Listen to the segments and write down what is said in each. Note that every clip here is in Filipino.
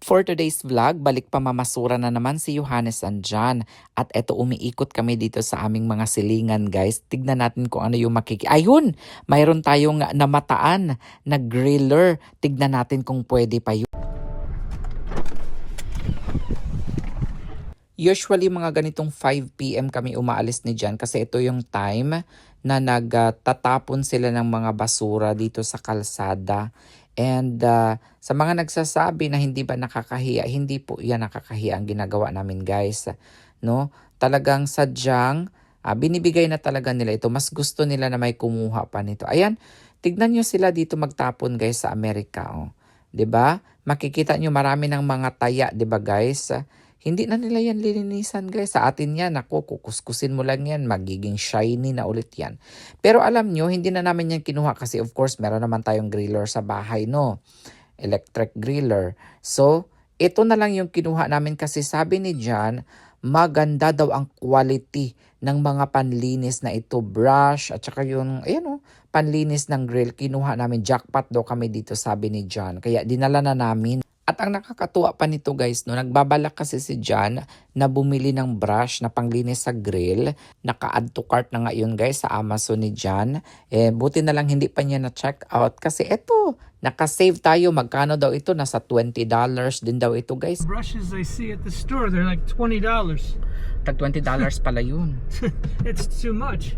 For today's vlog, balik pamamasura na naman si Johannes andyan. At eto umiikot kami dito sa aming mga silingan guys. Tignan natin kung ano yung Ayun! Mayroon tayong namataan na griller. Tignan natin kung pwede pa yun. Usually mga ganitong 5 PM kami umaalis ni Jan kasi ito yung time na nagtatapon sila ng mga basura dito sa kalsada. And sa mga nagsasabi na hindi ba nakakahiya, hindi po yan nakakahiya ang ginagawa namin guys. No? Talagang sadyang binibigay na talaga nila ito. Mas gusto nila na may kumuha pa nito. Ayan, tignan nyo sila dito magtapon guys sa Amerika. Oh. 'Di ba? Makikita nyo marami ng mga taya, 'di ba guys? Hindi na nila yan lilinisan guys. Sa atin yan, ako, kukuskusin mo lang yan, magiging shiny na ulit yan. Pero alam nyo, hindi na namin yan kinuha kasi of course, meron naman tayong griller sa bahay, no? Electric griller. So, ito na lang yung kinuha namin kasi sabi ni Jan, maganda daw ang quality ng mga panlinis na ito. Brush at saka yung, ayan o, panlinis ng grill. Kinuha namin, jackpot daw kami dito sabi ni Jan. Kaya dinala na namin. At ang nakakatuwa pa nito guys, no, nagbabalak kasi si Jan na bumili ng brush na panglinis sa grill. Naka-add to cart na ngayon guys sa Amazon ni Jan. Buti na lang hindi pa niya na-check out kasi eto, naka-save tayo. Magkano daw ito? Nasa $20 din daw ito guys. Brushes I see at the store, they're like $20. Tag $20 pala yun. It's too much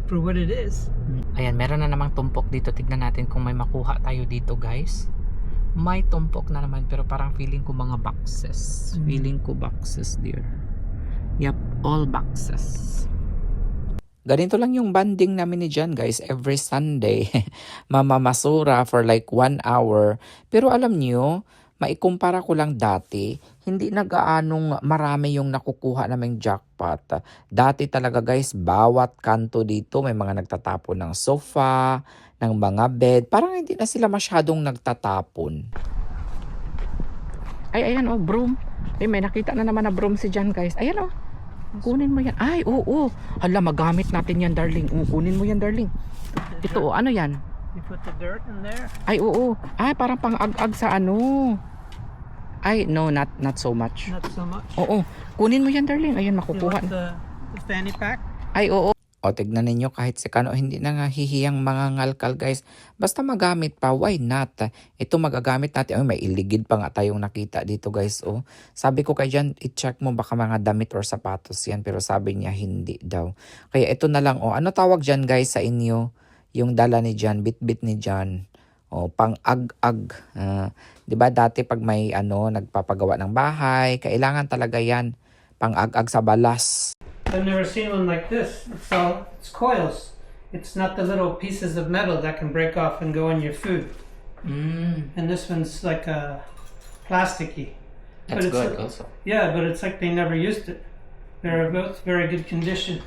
for what it is. Ayan, meron na namang tumpok dito. Tignan natin kung may makuha tayo dito guys. May tumpok na naman pero parang feeling ko mga boxes. Feeling ko boxes dear. Yep, all boxes. Ganito lang yung banding namin ni Jan guys. Every Sunday, mamamasura for like 1 hour. Pero alam nyo, maikumpara ko lang dati, hindi nagaanong marami yung nakukuha naming jackpot. Dati talaga guys, bawat kanto dito may mga nagtatapon ng sofa, ng mga bed. Parang hindi na sila masyadong nagtatapon. Ay, ayan oh, broom. Ay, may nakita na naman na broom si Jan guys. Ayan oh. Kunin mo yan. Ay, oo. Hala, magamit natin yan darling. Kunin mo yan darling. Ito oh, ano yan? You put the dirt in there? Ay, oo. Ay, parang pang-ag-ag sa ano. Ay, no, not so much. Not so much. Oo. Kunin mo yan darling. Ayan, You makukuha. want the fanny pack? Ay, oo. O, tignan ninyo kahit si Kano, hindi na nga hihiyang mga ngalkal guys. Basta magamit pa, why not? Ito magagamit natin. Ay, may iligid pa nga tayong nakita dito guys. Oh. Sabi ko kay Jan, i-check mo baka mga damit or sapatos yan. Pero sabi niya, hindi daw. Kaya ito na lang. Oh. Ano tawag dyan guys sa inyo? Yung dala ni Jan, bit-bit ni Jan. O, pang-ag-ag. Diba dati pag may nagpapagawa ng bahay, kailangan talaga yan. Pang-ag-ag sa balas. I've never seen one like this. It's coils. It's not the little pieces of metal that can break off and go in your food. And this one's like a plasticky. That's but good also. Yeah, but it's like they never used it. They're both very good condition.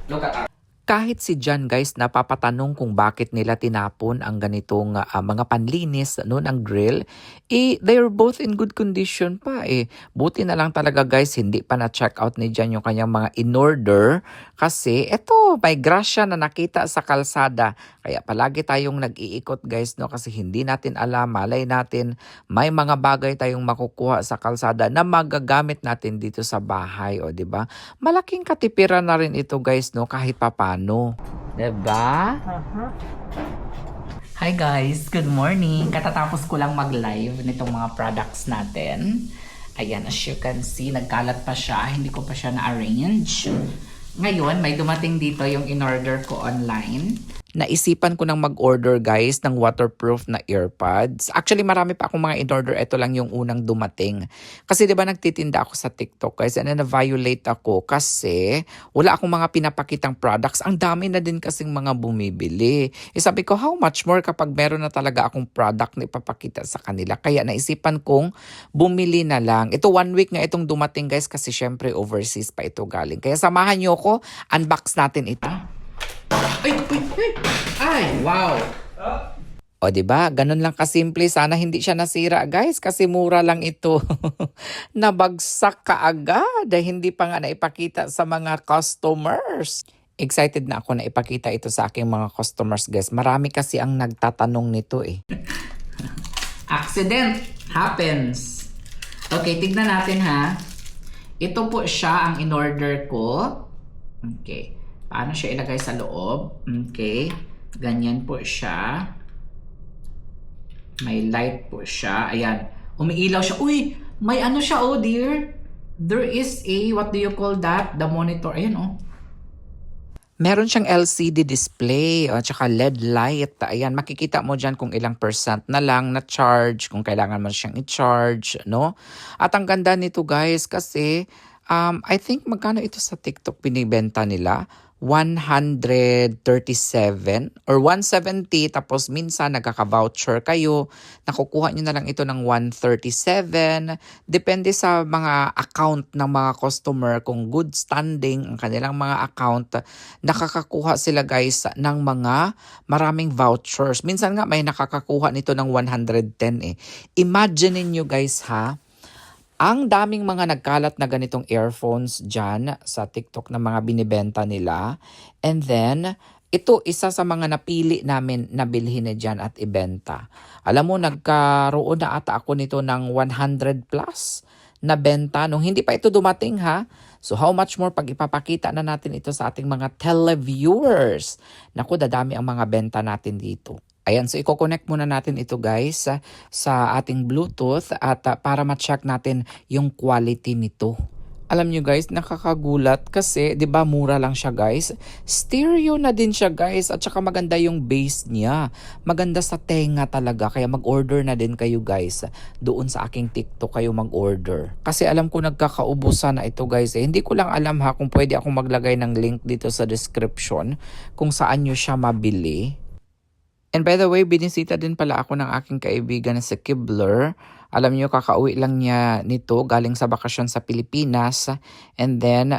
Look at kahit si Jan guys napapatanong kung bakit nila tinapon ang ganitong mga panlinis noon ang grill, they're both in good condition pa Buti na lang talaga guys hindi pa na-check out ni Jan yung kanyang mga in-order kasi eto may grasya na nakita sa kalsada. Kaya palagi tayong nag-iikot guys no kasi hindi natin alam, malay natin may mga bagay tayong makukuha sa kalsada na magagamit natin dito sa bahay di ba? Malaking katipiran na rin ito guys no kahit papaano. Diba? Hi guys, good morning. Katatapos ko lang mag-live nitong mga products natin. Ayan, as you can see, nagkalat pa siya. Hindi ko pa siya na-arrange. Ngayon, may dumating dito yung in-order ko online. Naisipan ko nang mag-order guys ng waterproof na earpods. Actually marami pa akong mga in-order. Ito lang yung unang dumating. Kasi diba nagtitinda ako sa TikTok guys and then na-violate ako kasi wala akong mga pinapakitang products. Ang dami na din kasing mga bumibili. Sabi ko how much more kapag meron na talaga akong product na ipapakita sa kanila. Kaya naisipan kong bumili na lang. Ito 1 week nga itong dumating guys kasi syempre overseas pa ito galing. Kaya samahan nyo ako. Unbox natin ito. Ay, wow. O, diba? Ganun lang kasimple. Sana hindi siya nasira, guys. Kasi mura lang ito. Nabagsak kaagad. Hindi pa nga naipakita sa mga customers. Excited na ako na ipakita ito sa aking mga customers, guys. Marami kasi ang nagtatanong nito Accident happens. Okay, tignan natin ha. Ito po siya ang in-order ko. Okay. Paano siya ilagay sa loob? Okay. Ganyan po siya. May light po siya. Ayan. Umiilaw siya. Uy! May ano siya, oh dear. There is a, what do you call that? The monitor. Ayan, oh. Meron siyang LCD display at saka LED light. Ayan, makikita mo dyan kung ilang percent na lang na charge, kung kailangan mo siyang i-charge, no? At ang ganda nito guys kasi I think magkano ito sa TikTok binibenta nila? 137 or 170 tapos minsan nagkaka-voucher kayo, nakukuha nyo na lang ito ng 137. Depende sa mga account ng mga customer, kung good standing ang kanilang mga account, nakakakuha sila guys ng mga maraming vouchers. Minsan nga may nakakakuha nito ng 110 eh. Imagine niyo guys ha, ang daming mga nagkalat na ganitong earphones dyan sa TikTok na mga binibenta nila. And then, ito isa sa mga napili namin na bilhin na dyan at ibenta. Alam mo, nagkaroon na ata ako nito ng 100 plus na benta nung hindi pa ito dumating ha. So how much more pag ipapakita na natin ito sa ating mga televiewers. Naku, dadami ang mga benta natin dito. Ayan, so i-connect muna natin ito guys sa ating Bluetooth at para ma-check natin yung quality nito. Alam nyo guys, nakakagulat kasi 'di ba mura lang siya guys. Stereo na din siya guys at saka maganda yung bass niya. Maganda sa tenga talaga kaya mag-order na din kayo guys. Doon sa aking TikTok kayo mag-order. Kasi alam ko nagkakaubusan na ito guys. Hindi ko lang alam ha kung pwede akong maglagay ng link dito sa description kung saan nyo siya mabili. And by the way, binisita din pala ako ng aking kaibigan na si Kibler. Alam niyo, kakauwi lang niya nito galing sa bakasyon sa Pilipinas. And then,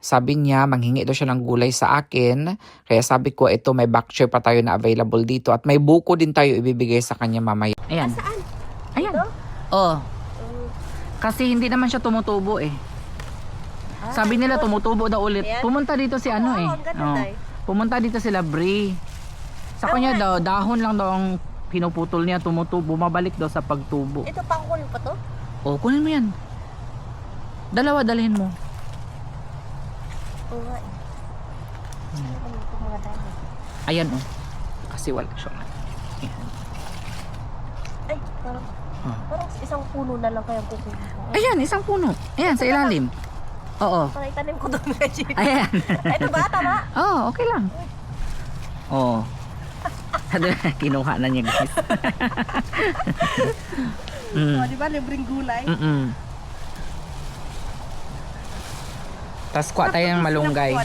sabi niya, manghingi daw siya ng gulay sa akin. Kaya sabi ko, ito may back share pa tayo na available dito. At may buko din tayo ibibigay sa kanya mamaya. Ayan. Saan? Ayan. Oh. Kasi hindi naman siya tumutubo eh. Sabi nila tumutubo daw ulit. Ayan. Pumunta dito si ano eh. ang ganda, Day. Pumunta dito sila Brie. Sa kanya daw, dahon lang daw ang pinuputol niya, tumutubo, bumabalik daw sa pagtubo. Ito, pangkunin pa to? O, kunin mo yan. Dalawa, dalhin mo. Oo nga eh. Ano ito mga dahil? Ayan o. Kasi wala siya. Ayan. Ay, parang isang puno na lang kayang kukunin ko. Ayan, isang puno. Ayan, sa ilalim. Oo. Parang itanim ko doon, Reggie. Ayan. Ito ba? Tama? Oo, okay lang. Oo. Kinuha na niya guys. Oh, di ba? Libreng gulay. Tapos kuha tayo ng malunggay.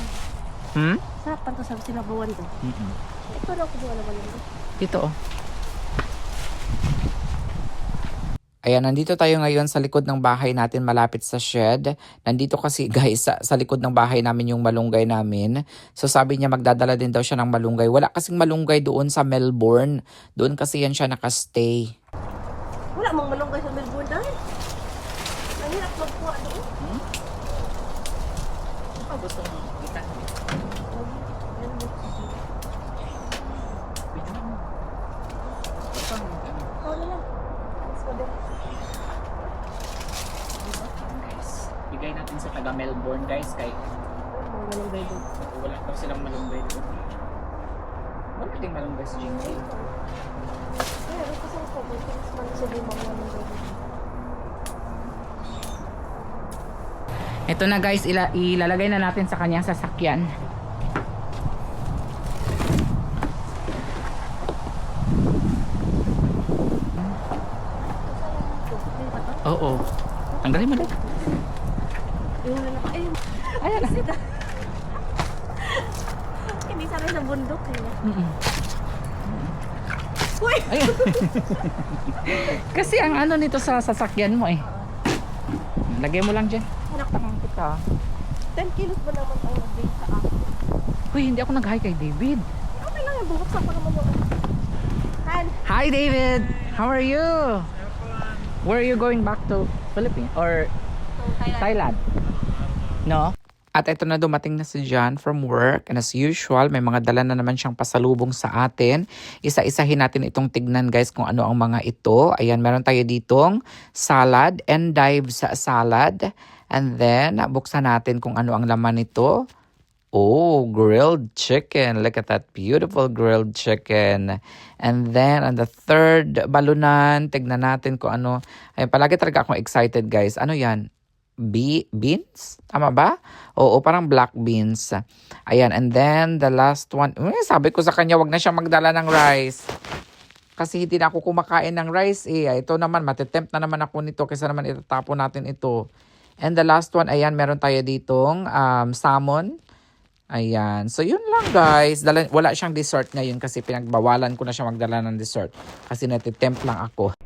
Sarap pa ito sa sinabuan ko. Ito lang kubuha na malunggay. Dito oh. Ayan, nandito tayo ngayon sa likod ng bahay natin malapit sa shed. Nandito kasi guys sa likod ng bahay namin yung malunggay namin. So sabi niya magdadala din daw siya ng malunggay. Wala kasing malunggay doon sa Melbourne. Doon kasi yan siya nakastay. Wala mong malunggay sa Melbourne dahil. Nahirap magkuha doon. Ano gusto mo? Kita mo. Oo na lang. Let's go there. Bigay natin sa taga Melbourne guys kay Malunggay doon. wala daw silang malunggay doon. Wala ding malunggay sa Jingle. Ay, ito sa ko. Mas malusog yung mga malunggay doon. Ito na guys, ilalagay na natin sa kanyang sasakyan. Oo. Tanggalin mo din. Ayan. Hindi sa akin sa bundok. Uy! Ayan. Kasi ang ano nito sa sasakyan mo eh. Lagay mo lang dyan. Naktakang kita. 10 kilos ba naman ang nag-bake sa akin? Uy, hindi ako nag-hi kay David. Okay lang, bubuksan ko naman yung... Han! Hi David! How are you? Where are you going back to? Philippines or So, Thailand. Thailand? No? At ito na, dumating na si John from work, and as usual, may mga dala na naman siyang pasalubong sa atin. Isa-isahin natin itong tignan guys kung ano ang mga ito. Ayan, meron tayo ditong salad, endives salad. And then, buksan natin kung ano ang laman nito. Oh, grilled chicken. Look at that beautiful grilled chicken. And then, on the third balunan, tignan natin kung ano. Ay, palagi talaga akong excited guys. Ano yan? Beans? Tama ba? Oo, parang black beans. Ayan, and then the last one, sabi ko sa kanya, wag na siya magdala ng rice. Kasi hindi na ako kumakain ng rice eh. Ito naman, matitempt na naman ako nito kaysa naman itatapon natin ito. And the last one, ayan, meron tayo ditong salmon. Ayan. So, yun lang guys. Wala siyang dessert ngayon kasi pinagbawalan ko na siya magdala ng dessert. Kasi natitempt lang ako.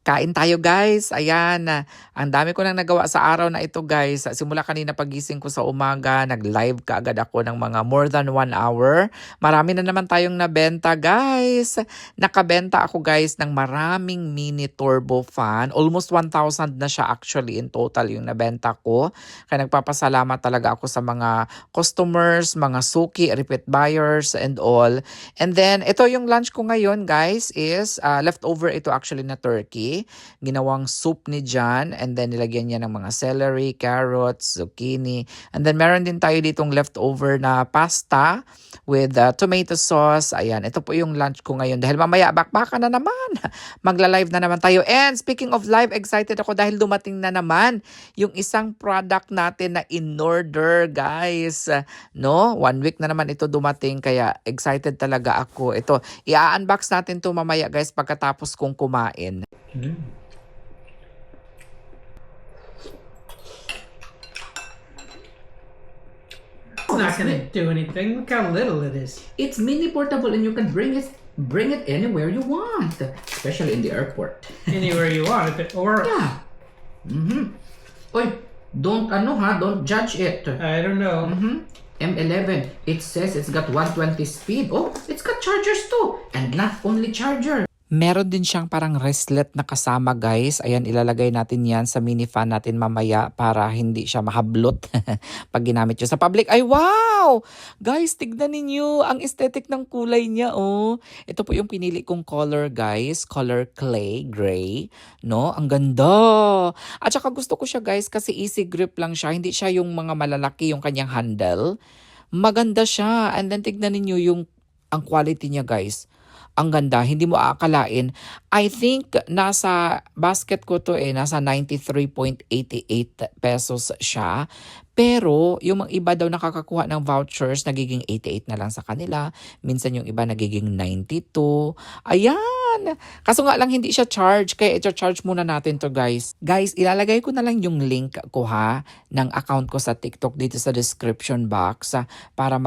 Kain tayo guys. Ayan. Ang dami ko nang nagawa sa araw na ito guys. Simula kanina pagising ko sa umaga, nag-live kaagad ako ng mga more than 1 hour. Marami na naman tayong nabenta guys. Nakabenta ako guys ng maraming mini turbo fan. Almost 1,000 na siya actually in total yung nabenta ko. Kaya nagpapasalamat talaga ako sa mga customers, mga suki, repeat buyers and all. And then ito yung lunch ko ngayon guys is leftover ito actually na turkey. Ginawang soup ni John and then nilagyan niya ng mga celery, carrots, zucchini. And then meron din tayo ditong leftover na pasta with tomato sauce. Ayan, ito po yung lunch ko ngayon. Dahil mamaya bakbaka na naman. Magla-live na naman tayo. And speaking of live, excited ako dahil dumating na naman yung isang product natin na in-order guys. No? 1 week na naman ito dumating kaya excited talaga ako. Ito, i-unbox natin to mamaya guys pagkatapos kong kumain. It's not gonna do anything. Look how little it is. It's mini portable and you can bring it anywhere you want, especially in the airport. Anywhere you want, if it or Yeah. Oy, don't judge it. I don't know. M11, it says it's got 120 speed. Oh, it's got chargers too. And not only charger. Meron din siyang parang wristlet na kasama guys. Ayan, ilalagay natin yan sa mini fan natin mamaya para hindi siya mahablot pag ginamit nyo sa public. Ay, wow! Guys, tignan ninyo ang aesthetic ng kulay niya, oh. Ito po yung pinili kong color guys. Color clay, gray. No? Ang ganda! At saka gusto ko siya guys kasi easy grip lang siya. Hindi siya yung mga malalaki yung kanyang handle. Maganda siya. And then tignan ninyo ang quality niya guys. Ang ganda, hindi mo aakalain. I think nasa basket ko to nasa 93.88 pesos siya. Pero yung mga iba daw nakakakuha ng vouchers, nagiging 88 na lang sa kanila. Minsan yung iba nagiging 92. Ayan! Kaso nga lang hindi siya charge, kaya i-charge muna natin to guys. Guys, ilalagay ko na lang yung link ko ng account ko sa TikTok dito sa description box para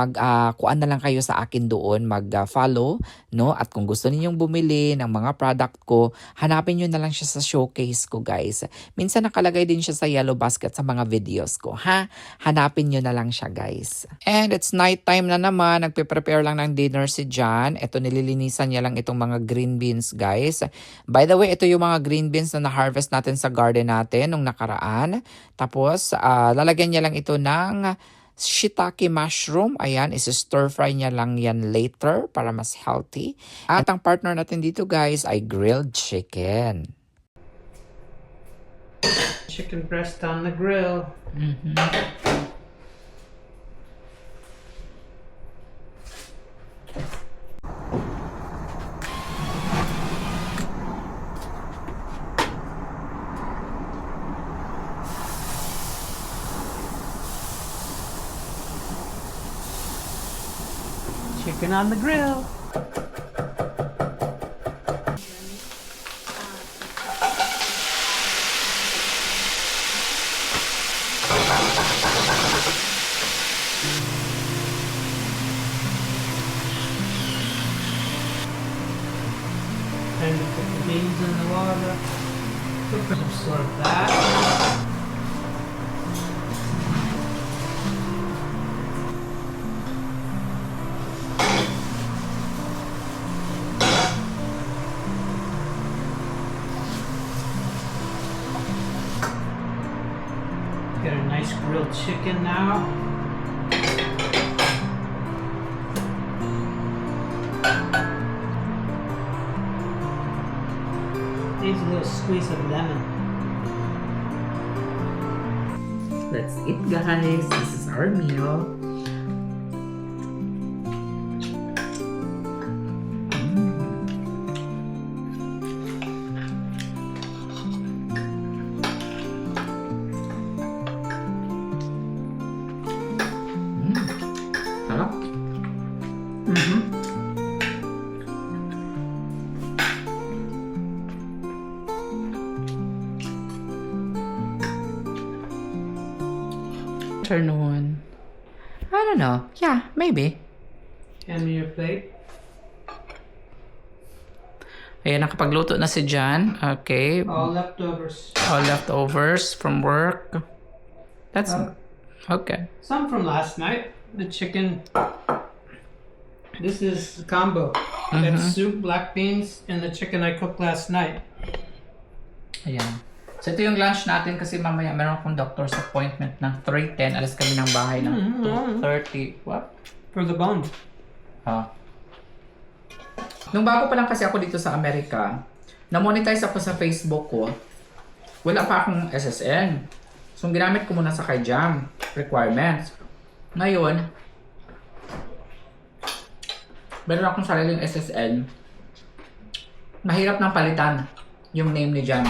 kuan na lang kayo sa akin doon, mag-follow, no? At kung gusto ninyong bumili ng mga product ko, hanapin nyo na lang siya sa showcase ko guys. Minsan nakalagay din siya sa yellow basket sa mga videos ko, ha? Hanapin nyo na lang siya guys. And it's night time na naman. Nagpe-prepare lang ng dinner si John. Ito, nililinisan niya lang itong mga green beans guys. By the way, ito yung mga green beans na na-harvest natin sa garden natin nung nakaraan. Tapos, lalagyan niya lang ito ng shiitake mushroom. Ayan, is-stir fry niya lang yan later para mas healthy. At ang partner natin dito guys ay grilled chicken. Chicken breast on the grill. Chicken on the grill. And put the beans in the water. Absorb that. nice grilled chicken now. Needs a little squeeze of lemon. Let's eat, guys. This is our meal. Sarap. Mm-hmm. Afternoon. I don't know. Yeah, maybe. Hand me your plate. Ayan, nakapagluto na si Jan. Okay. All leftovers. All leftovers from work. That's okay. Some from last night. The chicken. This is the combo. That's soup, black beans, and the chicken I cooked last night. Ayan. So ito yung lunch natin kasi mamaya meron akong doctor's appointment ng 3:10. Alas kami ng bahay ng 2:30. What? For the bone. Nung bago pa lang kasi ako dito sa Amerika, na-monetize ako sa Facebook ko. Wala pa akong SSN. So ginamit ko muna sa Kajam requirements. Ngayon, meron akong sariling SSN. Mahirap nang palitan yung name ni Jan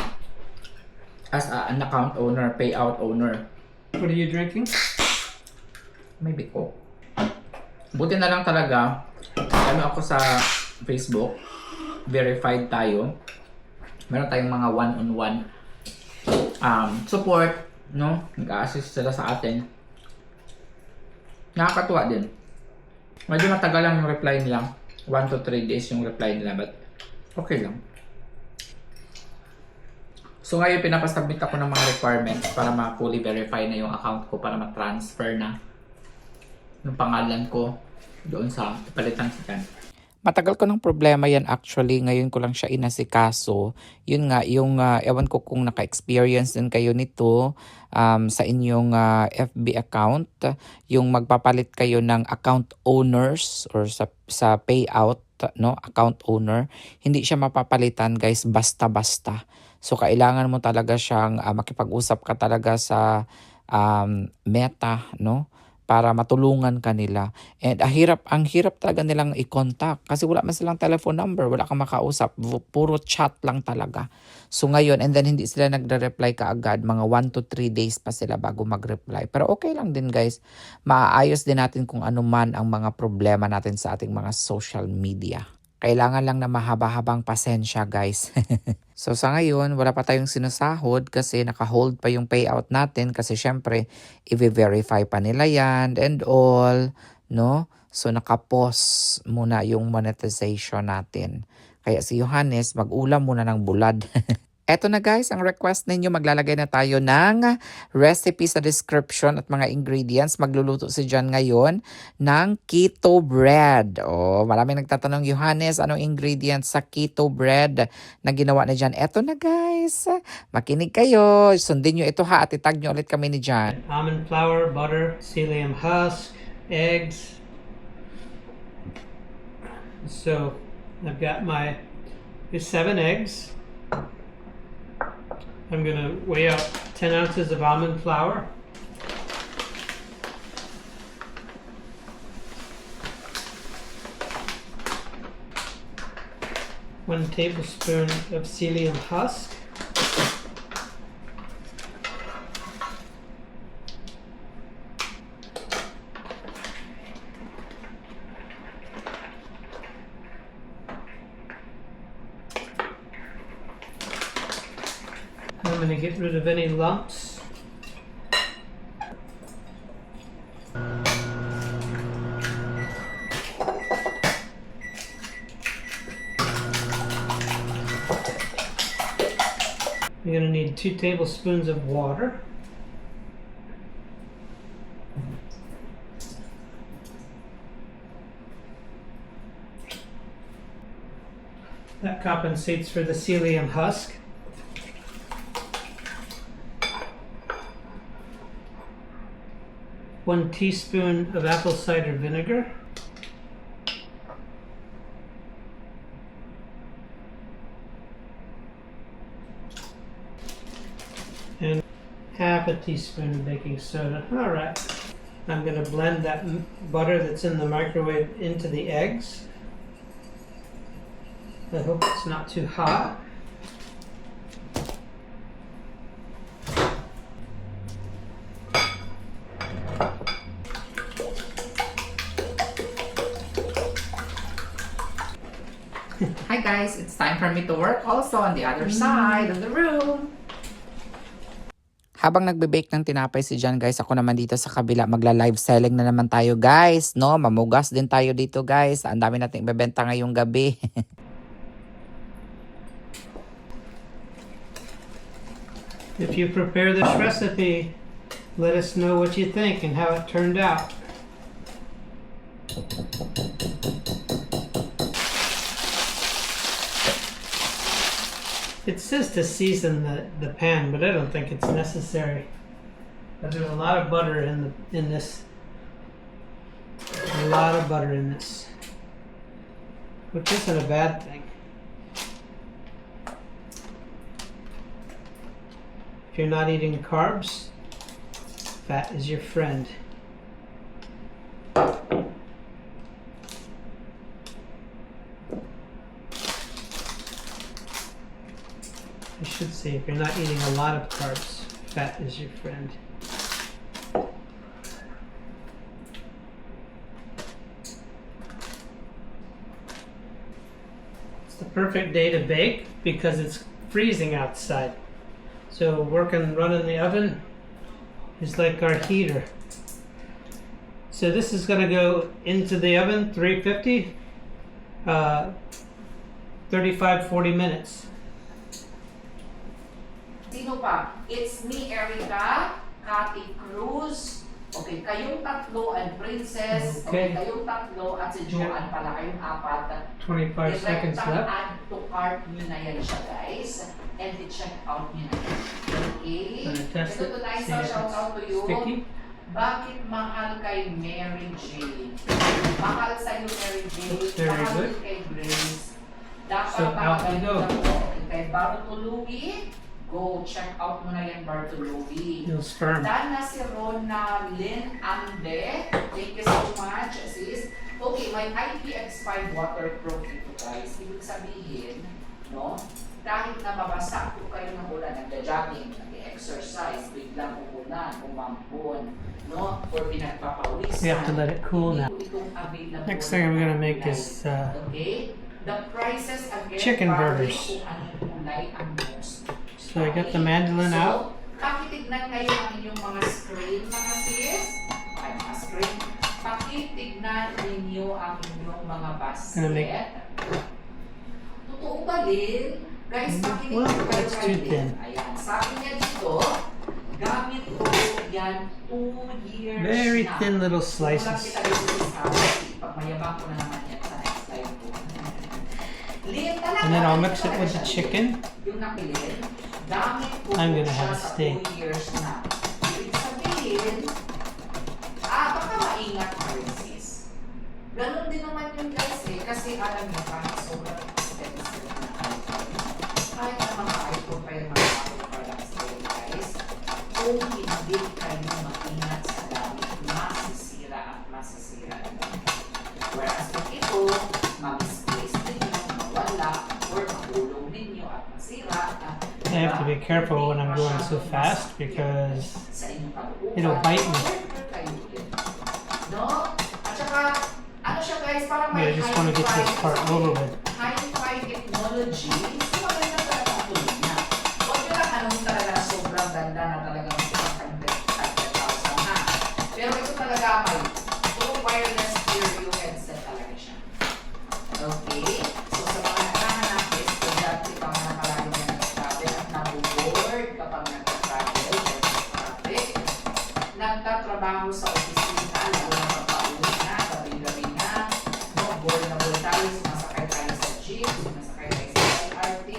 as an account owner, payout owner. What are you drinking? Maybe ko. Buti na lang talaga, ano ako sa Facebook, verified tayo. Meron tayong mga one-on-one support, no? Nag-assist sila sa atin. Nakakatuwa din. Medyo matagal lang yung reply nila. 1 to 3 days yung reply nila, but okay lang. So ngayon pinapasubmit ako ng mga requirements para ma-fully verify na yung account ko para ma-transfer na yung pangalan ko doon sa palitan si Jan. Matagal ko ng problema yan actually. Ngayon ko lang siya inasikaso. Yun nga, yung ewan ko kung naka-experience din kayo nito sa inyong FB account. Yung magpapalit kayo ng account owners or sa payout, no, account owner. Hindi siya mapapalitan, guys, basta-basta. So kailangan mo talaga siyang makipag-usap ka talaga sa Meta, no? Para matulungan ka nila. And ang hirap talaga nilang i-contact kasi wala man silang telephone number, wala kang makausap, puro chat lang talaga. So ngayon, and then hindi sila nagre-reply kaagad, mga 1 to 3 days pa sila bago mag-reply. Pero okay lang din, guys, maaayos din natin kung ano man ang mga problema natin sa ating mga social media. Kailangan lang na mahaba-habang pasensya, guys. So sa ngayon, wala pa tayong sinasahod kasi naka-hold pa yung payout natin kasi syempre, i-verify pa nila yan and all, no? So naka-pause muna yung monetization natin. Kaya si Johannes, mag-ulam muna ng bulad. Eto na, guys, ang request ninyo, maglalagay na tayo ng recipe sa description at mga ingredients. Magluluto si Jan ngayon ng keto bread. Oh, maraming nagtatanong, Johannes, anong ingredients sa keto bread na ginawa ni Jan? Eto na, guys. Makinig kayo. Sundin nyo ito, ha, at itag nyo ulit kami ni Jan. Almond flour, butter, psyllium husk, eggs. So I've got here's 7 eggs. I'm going to weigh out 10 ounces of almond flour. One tablespoon of psyllium husk. I'm going to get rid of any lumps. You're going to need 2 tablespoons of water. That compensates for the psyllium husk. 1 teaspoon of apple cider vinegar. And half a teaspoon of baking soda. All right. I'm going to blend that butter that's in the microwave into the eggs. I hope it's not too hot. Hi guys, it's time for me to work also on the other side of the room. Habang nagbe-bake ng tinapay si John guys, ako naman dito sa kabila magla-live selling na naman tayo guys. No, mamugas din tayo dito guys. Ang dami nating ibebenta ngayong gabi. If you prepare this recipe, let us know what you think and how it turned out. It says to season the pan, but I don't think it's necessary. But there's a lot of butter in this. A lot of butter in this, which isn't a bad thing. If you're not eating carbs, fat is your friend. I should say, if you're not eating a lot of carbs, fat is your friend. It's the perfect day to bake because it's freezing outside. So running the oven is like our heater. So this is going to go into the oven, 350, 35-40 minutes. Sino pa? It's me, Erica, Cathy Cruz. Okay, kayong tatlo and Princess. Okay, kayong tatlo at si Joanne pala, kayong apat. 25 seconds left. Add to cart nyo na yan siya guys. And i-check out nyo na yan. Okay? Test it. Ito tayo See sa if shout out to it's you. sticky. Bakit mahal kay Mary Jane? Mahal sa'yo Mary Jane. Looks very mahal good. kay Grace. Dapat So, out we go. Kay Bartolugi, go check out mo na yan Bartolugi. Feels firm. Dana si Rona Lynn Ande. Thank you so much, sis. Okay, may IPX5 waterproof ito guys. Ibig sabihin, no? Kahit na mabasa po kayo ng ulan, nagja-jogging, nag-exercise, biglang umulan, umampon, no? Or pinagpapawisan. We have to let it cool now. Itong available Next thing I'm gonna na make kulay. is Okay? The prices again, chicken vary burgers. kung anong kulay ang most. So I got the mandolin out. Pakitignan kayo ang inyong mga screen, mga sis. Ay, mga screen. Pakitignan ninyo ang inyong mga Gonna make- basket. Totoo ba, Lynn? Guys, pakinig Well, kayo that's kay too thin. Lynn. Ayan, sabi niya dito, gamit ko yan 2 years Very na. thin little Walang slices. kita dito sa pagmayabang ko na naman yan sa next time ko. Lynn, talaga, And then I'll mix it talaga with the siya, chicken. yung napili, gamit ko I'm po gonna siya have a sa steak. 2 years na. Ibig sabihin, baka maingat ka rin sis. Ganon din naman yun guys eh, kasi alam niyo, kahit sobrang expensive na iPhone, kahit na mga iPhone pa yung mga Apple products din guys, kung hindi kayo maingat sa gamit, masisira at masisira naman. Whereas kung ito, ma-misplace ninyo, mawala, or mahulog ninyo at masira. I have to be careful when I'm going so fast because Sa inyong pag-uupan, it'll bite me. kayo din. No? At saka, ano siya guys, parang Yeah, I just want to get this part over with. Hi-Fi technology, so maganda talaga ang tuloy niya. Huwag nyo lang anong talaga sobrang ganda na talagang 100,000 ha. Pero ito talaga may true wireless stereo headset talaga siya. Okay? So sa mga nakahanap, estudyante pa mga palagi na nag-travel at nabuboard kapag nag-travel, traffic, nagtatrabaho sa opisina, lalo na pagpauwi na, gabi-gabi na, no, board na board tayo, sumasakay tayo sa jeep, sumasakay tayo sa LRT,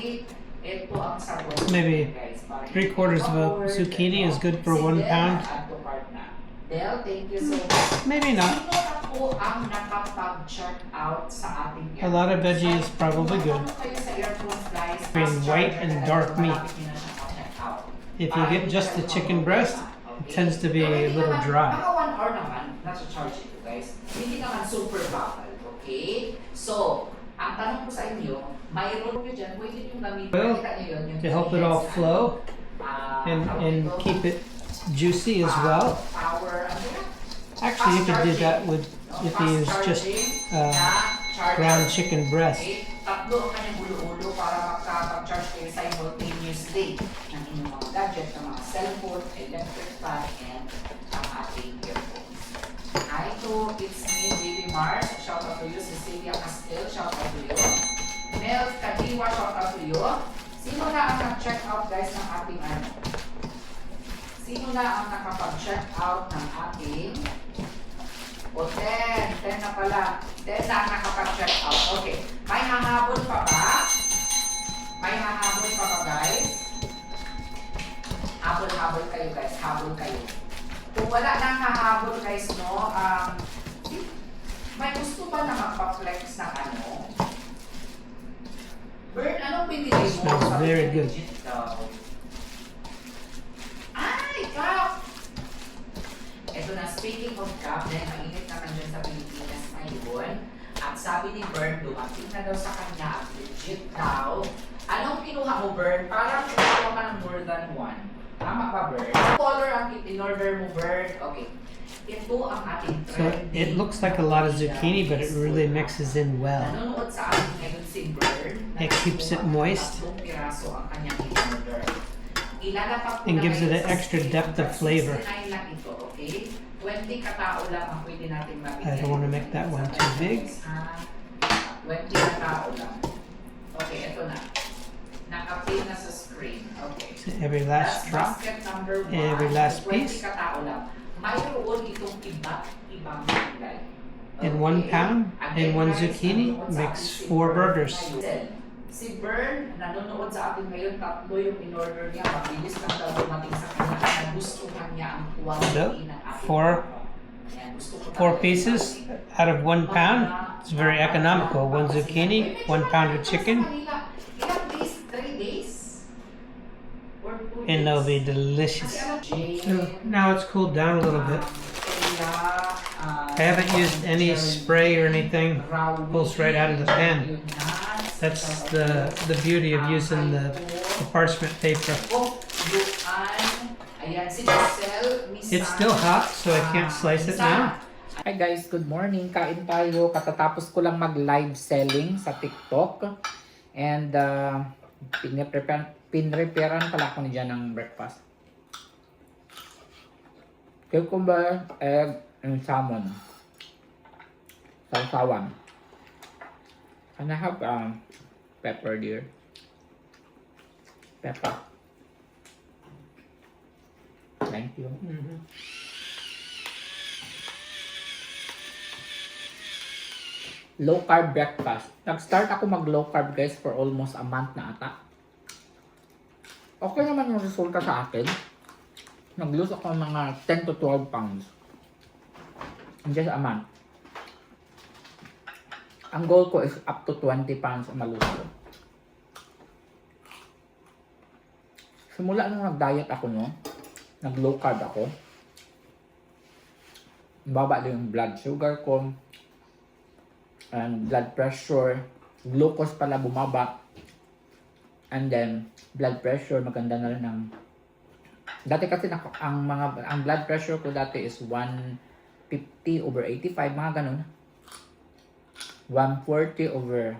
ito ang sagot. Maybe guys, para 3/4 of a zucchini is good for 1 pound. Add to cart na. Del, thank you so much. Maybe not. Sino na po ang nakapag-check out sa ating A lot of veggie is probably good. Kayo sa earphones, guys. Between white and dark meat. Malapit nyo na siya ma-check out. If you get just the chicken breast, it tends to be a little dry. Naka 1 hour naman, nasa charge ito guys. Hindi naman super bubble, okay? So, ang tanong ko sa inyo, mayroon nyo dyan, pwede nyo gamitin. Well, Nakita nyo yun, yung to help it all ingredients, flow tawag and ito, keep it juicy as well. power, ano yan? Actually, you could do that with if you use just ground chicken breast. Okay? Tatlo ang kanyang ulo-ulo para makapag-charge kayo simultaneously ng inyong mga gadget, ng mga cellphone, electric fan, and ang ating earphones. Hi to, it's me, Baby Mars. Shout out to you. Cecilia Castel, shout out to you. Mel Kadiwa, shout out to you. Sino na ang nag-check out guys ng ating ano? Sino na ang nakapag-check out ng ating o 10 na pala. 10 na ang nakapag-check out. Okay. May hahabol pa ba? May hahabol pa ba, guys? Habol-habol kayo, guys. Habol kayo. Kung wala nang hahabol, guys, no, may gusto ba na magpa-flex ng ano? Bert, anong pinili mo? Smells sa very good. legit daw? Ay, Kap! Ito na, speaking of cup, dahil mainit naman dyan sa Pilipinas ngayon, at sabi ni Bern, dumating na daw sa kanya at legit daw. Anong kinuha mo, Bern? Parang kinuha ka ng more than one. Tama ba, Bern? Anong color ang in-order mo, Bern? Okay. Ito ang ating So trending. it looks like a lot of zucchini, but it really mixes in well. Nanonood sa atin ngayon si Bern. It keeps it moist. 3 piraso ang kanyang in-order. Ilalapat ko And na gives it ngayon an sa extra screen. depth of flavor. 69 lang ito, okay? 20 katao lang ang pwede natin mabigyan. I don't wanna make that one too big. 20 katao lang. Okay, ito na. Naka-pin na sa screen. Okay. So every last That's drop. basket number 1. Every last 20 piece. katao lang. Mayroon itong iba't ibang kulay. And 1 pound and 1 Again, guys, zucchini nanonood sa makes atin si 4 Bern burgers. ngayon. Si Bern, nanonood sa atin ngayon, 3 yung in-order niya. Mabilis lang daw dumating sa kanya. Nagustuhan niya ang quality ng ating four- product. Ayan, gusto ko 4 talaga pieces yung out of 1 pound. It's very economical. 1 zucchini, 1 pound of chicken, Ilang days? 3 days? Or 2 days? and they'll be Kasi delicious. ano, So now it's cooled down a little bit. I haven't used any spray or anything. Pulls right out of the pan. That's the beauty of using the parchment paper. It's still hot, so I can't slice it now. Hi guys, good morning. Kain tayo. Katatapos ko lang mag-live selling sa TikTok. And pinreparean pala ako niyan ng breakfast. Cucumber, egg, and salmon. Sausawan. And I have pepper dear. Pepper. Thank you. Low carb breakfast. Nag-start ako mag low carb guys for almost a month na ata. Okay naman yung resulta sa akin. Nag-lose ako ng mga 10 to 12 pounds. In just a month. Ang goal ko is up to 20 pounds ang malose ko. Simula nung nag-diet ako, no? Nag-low carb ako. Baba din yung blood sugar ko. And blood pressure. Glucose pala bumaba. And then, blood pressure, maganda na rin ang... Dati kasi ang blood pressure ko dati is 150/85, mga ganun. 140/90.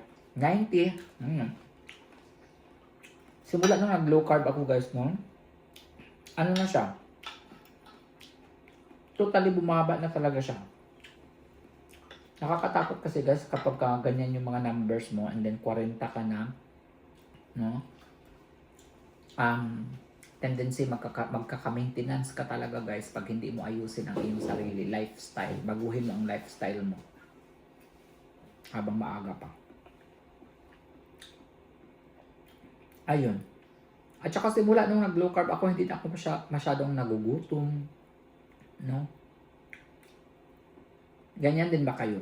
Simula nung nag-low carb ako guys, no? Ano na siya? Totally bumaba na talaga siya. Nakakatakot kasi guys kapag ganyan yung mga numbers mo and then 40 ka na, no? Tendency magkaka-maintenance ka talaga guys pag hindi mo ayusin ang iyong sarili, lifestyle. Baguhin mo ang lifestyle mo habang maaga pa. Ayun. At saka simula nung nag-low carb ako, hindi na ako masyadong nagugutom. No? Ganyan din ba kayo?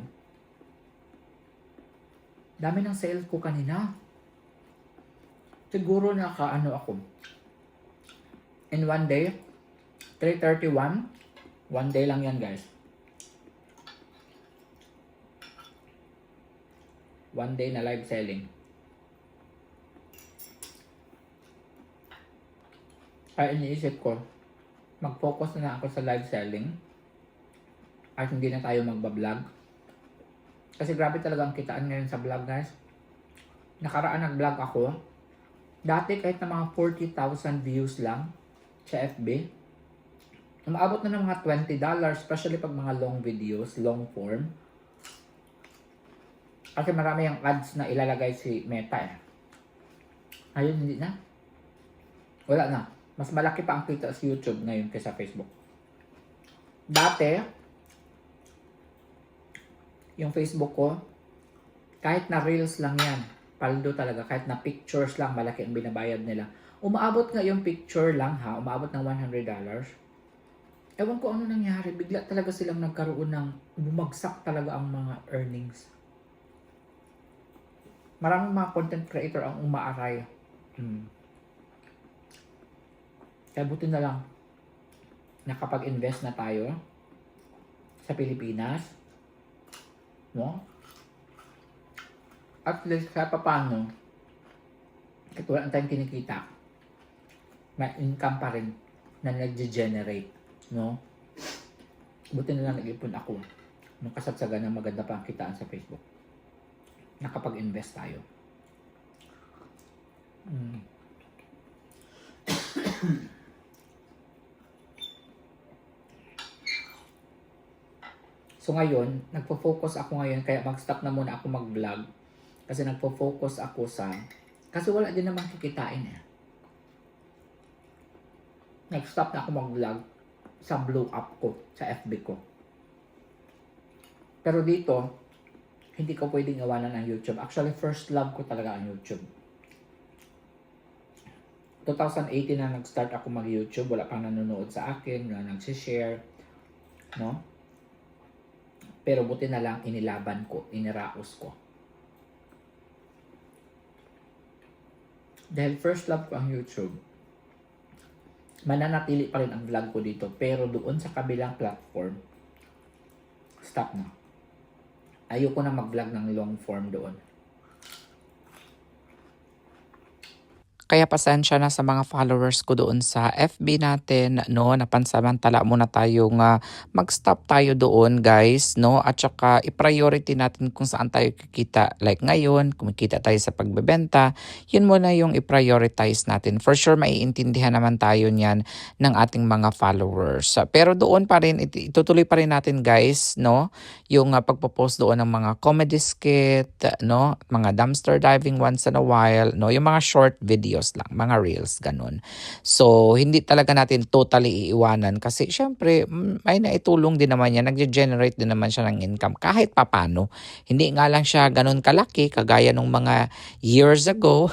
Dami ng sales ko kanina. Siguro nakaano ako. In one day, 331. One day lang yan, guys. One day na live selling. Kaya iniisip ko, mag-focus na ako sa live selling at hindi na tayo magbablog. Kasi grabe talaga ang kitaan ngayon sa vlog, guys. Nakaraan nag-vlog ako. Dati kahit na mga 40,000 views lang sa FB, umaabot na ng mga $20, especially pag mga long videos, long form. Kasi marami yung ads na ilalagay si Meta eh. Ayun, hindi na. Wala na. Mas malaki pa ang kita sa YouTube ngayon kaysa Facebook. Dati, yung Facebook ko, kahit na reels lang yan, paldo talaga, kahit na pictures lang, malaki ang binabayad nila. Umaabot nga yung picture lang ha, umaabot ng $100. Ewan ko ano nangyari, bigla talaga silang nagkaroon ng, bumagsak talaga ang mga earnings. Maraming mga content creator ang umaaray. Kaya buti na lang, nakapag-invest na tayo sa Pilipinas. No? At least kahit paano, kahit wala tayong kinikita, may income pa rin na nag-generate. No? Buti na lang nag-ipon ako. Nung kasagsagan ng maganda pa ang kitaan sa Facebook. Nakapag-invest tayo. So ngayon, nagpo-focus ako ngayon, kaya mag-stop na muna ako mag-vlog. Kasi nagpo-focus ako sa, kasi wala din naman kikitain eh. Nag-stop na ako mag-vlog sa blow up ko, sa FB ko. Pero dito, hindi ko pwedeng iwanan ang YouTube. Actually, first love ko talaga ang YouTube. 2018 na nag-start ako mag-YouTube. Wala pang nanonood sa akin, wala nagsishare. No? Pero buti na lang, inilaban ko, iniraos ko. Dahil first love ko ang YouTube, mananatili pa rin ang vlog ko dito. Pero doon sa kabilang platform, stop na. Ayoko na mag-vlog ng long form doon. Kaya pasensya na sa mga followers ko doon sa FB natin, no, napansamantala muna tayong mag-stop tayo doon, guys, no, at saka i-priority natin kung saan tayo kikita. Like ngayon, kumikita tayo sa pagbebenta, yun muna yung i-prioritize natin. For sure, maiintindihan naman tayo niyan ng ating mga followers. Pero doon pa rin, itutuloy pa rin natin, guys, no, yung pagpo-post doon ng mga comedy skit, no, mga dumpster diving once in a while, no, yung mga short videos lang, mga reels, ganun. So, hindi talaga natin totally iiwanan kasi syempre, may naitulong din naman yan, nagge-generate din naman siya ng income kahit papano. Hindi nga lang siya ganun kalaki, kagaya nung mga years ago,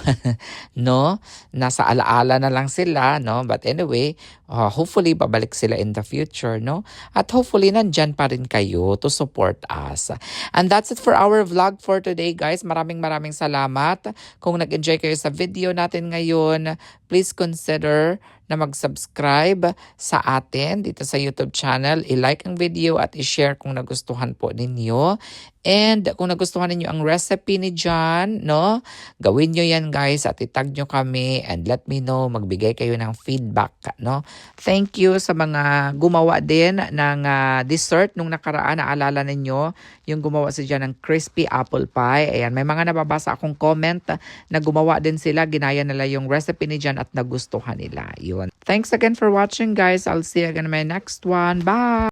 no? Nasa alaala na lang sila, no? But anyway, hopefully, babalik sila in the future, no? At hopefully, nandyan pa rin kayo to support us. And that's it for our vlog for today, guys. Maraming salamat. Kung nag-enjoy kayo sa video natin ngayon, please consider na mag-subscribe sa atin dito sa YouTube channel. I-like ang video at i-share kung nagustuhan po ninyo. And kung nagustuhan ninyo ang recipe ni John, no, gawin nyo yan, guys, at itag nyo kami and let me know, magbigay kayo ng feedback, no. Thank you sa mga gumawa din ng dessert nung nakaraan. Naalala ninyo yung gumawa si John ng crispy apple pie. Ayan, may mga nababasa akong comment na gumawa din sila, ginaya nila yung recipe ni John at nagustuhan nila. Yun. Thanks again for watching, guys. I'll see you again in my next one. Bye!